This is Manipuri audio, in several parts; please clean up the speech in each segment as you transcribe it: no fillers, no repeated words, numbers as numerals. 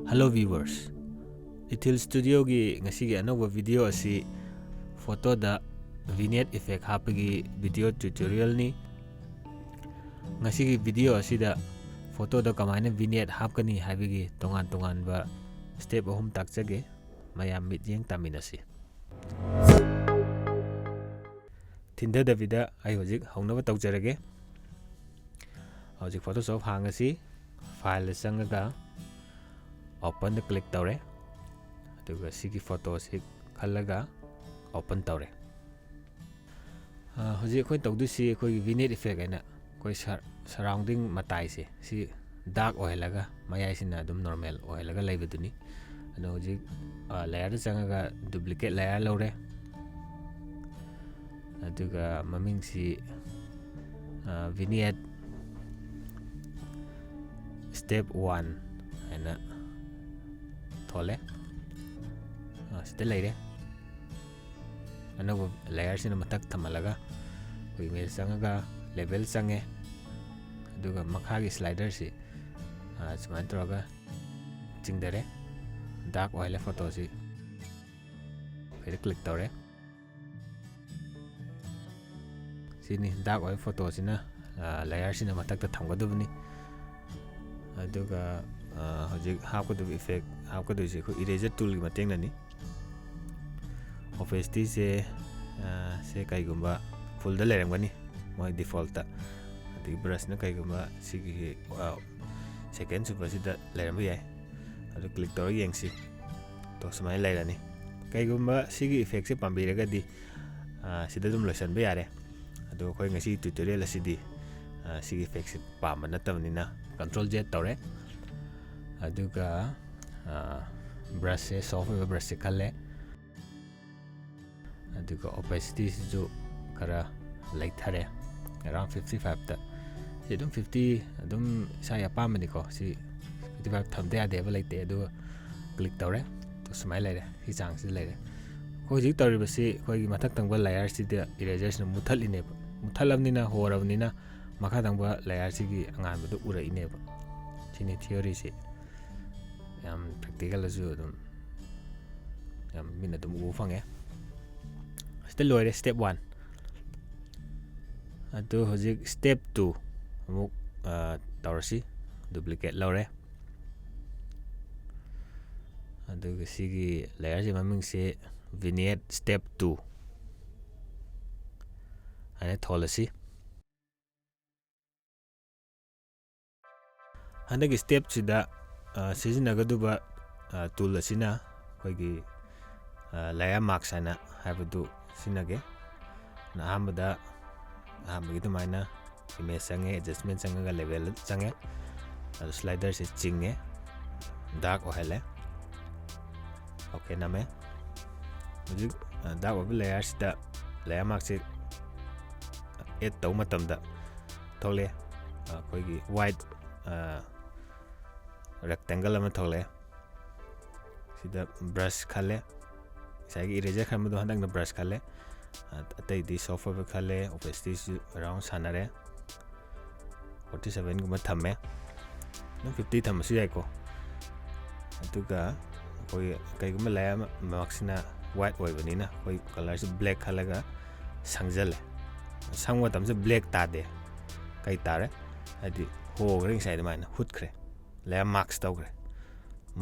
Hello viewers. Ithil Studio gi ngasi gi anova video asi photo da vignette effect hapagi video tutorial ni. Ngasi gi video asi da photo da kamaina vignette hapkani habigi tongan ba step ahum takchage mayam mityeng taminasi. Tinda Davida ai hojik haunaba tawjarage. Hojik Photoshop hangasi file sangaga open the click tawre aduga sigi photo si khalaga open tawre hoji khoi tawdu si khoi vignette effect aina khoi surrounding matai se si dark oilaga mayai sina dum normal oilaga laibaduni ado hoji layer changaga duplicate layer lore aduga maming si vignette step 1 aina thole sida leire another layer sina matak thamalaga koi image sangaga level sange aduga makhagi slider si suman troga chingdare dark oil photo si phere click tawre sini dark oil photo sina layer sina matak ta thamgadubni aduga hojik hapkadu effect hapkadu se ko eraser tool gi mateng nani opacity se kai gumba full da lerangani moi default ta adi brush na kai gumba sigi second super sida leramba yai adu click tor yengsi to samai lerani kai gumba sigi effect se pambiraga di sida dum lotion ba yare adu khoi ngasi tutorial asidi sigi effect se pamba natamnina control z tore aduga brush se software brush se khalle aduga opacity ju kara laithare around 55 ta edum 50 adum saya pamani ko si 55 thamde ade ba laite adu click tore to smile lere hi chang si lere ko ji tore ba si ko gi mathak tangba layer si de eraser na muthal ine muthalamni na horavni na makha tangba layer si gi angan bu ura ine ba chini theory si yam practical asu dum yam mina dum u fange still loire step 1 adu hojik step 2 amuk tawrasi duplicate lore adu sigi layer si maming se vignette step 2 ane tholasi handagi step sida sizinagaduba tool asina koigi layer marks ana habadu sinage na amada amagi tumaina image sange adjustment sangaga level sange slider se chinge dark ohele okay name mujik dark of layer sida layer marks se add taw matamda thole koigi white rectangle ama thole sida brush khale sai eraser khamdo handang na brush khale atai di software khale opacity around sanare 47 guma thamme no 50 thamsu yai ko atuga koi kai guma layer maxina white oi banina koi color se black khalaga sangjale sangwa tamse black ta de kai tare adi ho ring side mana hut khre layer marks tawgre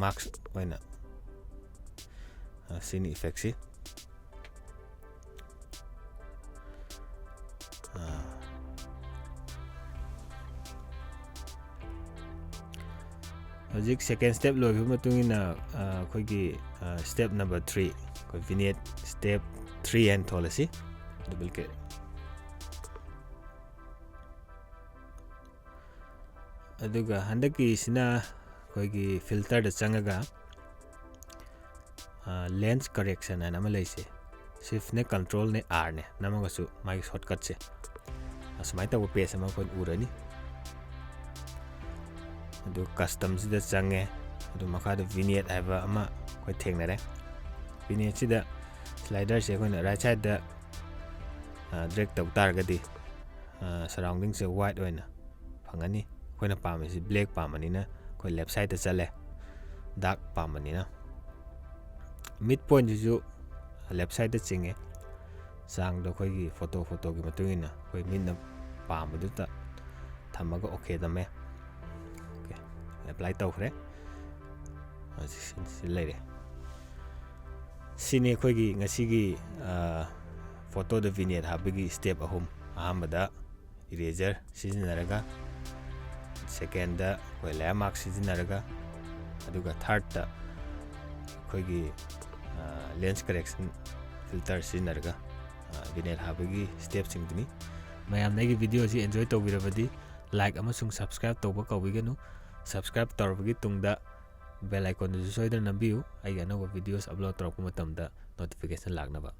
marks oina sini effect si hojik second step logi matungina khoigi step number 3 koi vignette step 3 and tholasi duplicate aduga handaki sina koigi filter da changaga lens correction ana ma leise shift ne control ne r ne namaga su mai shortcut se asmai ta page ma kon urani adu custom sida change adu makha da vignette aba ama koi thengnare vignette sida slider se kon right side da drag taw targadi surrounding se white oina phangani koina pamisi black pamani na koi left side ta chale dark ꯄꯥꯝꯕꯅꯤꯅ mid ꯄꯣꯏꯟꯠꯁꯤꯁꯨ left ꯁꯥꯏꯗꯇ ꯆꯤꯡꯉꯦ ꯆꯥꯡꯗꯣ ꯑꯩꯈꯣꯏꯒꯤ ꯐꯣꯇꯣꯒꯤ ꯃꯇꯨꯡ ꯏꯟꯅ ꯑꯩꯈꯣꯏ ꯃꯤꯠꯅ ꯄꯥꯝꯕꯗꯨꯗ ꯊꯝꯃꯒ ꯑꯣꯀꯦ ꯇꯝꯃꯦ ꯑꯣꯀꯦ ꯑꯦꯄ꯭ꯂꯥꯏ ꯇꯧꯈ꯭ꯔꯦ ꯁꯤ ꯂꯩꯔꯦ ꯁꯤꯅꯤ ꯑꯩꯈꯣꯏꯒꯤ ꯉꯁꯤꯒꯤ ꯐꯣꯇꯣꯗ ꯚꯤꯅꯦꯠ ꯍꯥꯞꯄꯒꯤ ꯁ꯭ꯇꯦꯞ 3 ꯑꯍꯥꯟꯕꯗ ꯏꯔꯦꯖꯔ ꯁꯤꯖꯤꯟꯅꯔꯒ ꯁꯦꯀꯦꯟꯗ ꯑꯩꯈꯣꯏ ꯂꯦꯌꯔ ꯃꯥꯔꯛ ꯁꯤꯖꯤꯟꯅꯔꯒ ꯑꯗꯨꯒ ꯊꯥꯔꯠꯇ ꯑꯩꯈꯣꯏꯒꯤ ꯂꯦꯟꯁ ꯀꯔꯦꯛꯁꯟ ꯐꯤꯜꯇꯔ ꯁꯤꯖꯤꯟꯅꯔꯒ ꯚꯤꯅꯦꯠ ꯍꯥꯞꯄꯒꯤ ꯁ꯭ꯇꯦꯞꯁꯤꯡꯗꯨꯅꯤ ꯃꯌꯥꯝꯅ ꯑꯩꯒꯤ ꯚꯤꯗꯤꯑꯣꯁꯤ ꯑꯦꯟꯖꯣꯏ ꯇꯧꯕꯤꯔꯕꯗꯤ ꯂꯥꯏꯛ ꯑꯃꯁꯨꯡ ꯁꯕꯁꯀ꯭ꯔꯥꯏꯕ ꯇꯧꯕ ꯀꯥꯎꯕꯤꯒꯅꯨ ꯁꯕꯁꯀ꯭ꯔꯥꯏꯕ ꯇꯧꯔꯕꯒꯤ ꯇꯨꯡꯗ ꯕꯦꯜ ꯑꯥꯏꯀꯣꯟꯗꯨꯁꯨ ꯁꯣꯏꯗꯅ ꯅꯝꯕꯤꯌꯨ ꯑꯩꯒꯤ ꯑꯅꯧꯕ ꯚꯤꯗꯤꯑꯣꯁ ꯑꯞꯂꯣꯗ ꯇꯧꯔꯛꯄ ꯃꯇꯝꯗ ꯅꯣꯇꯤꯐꯤꯀꯦꯁꯟ ꯂꯥꯛꯅꯕ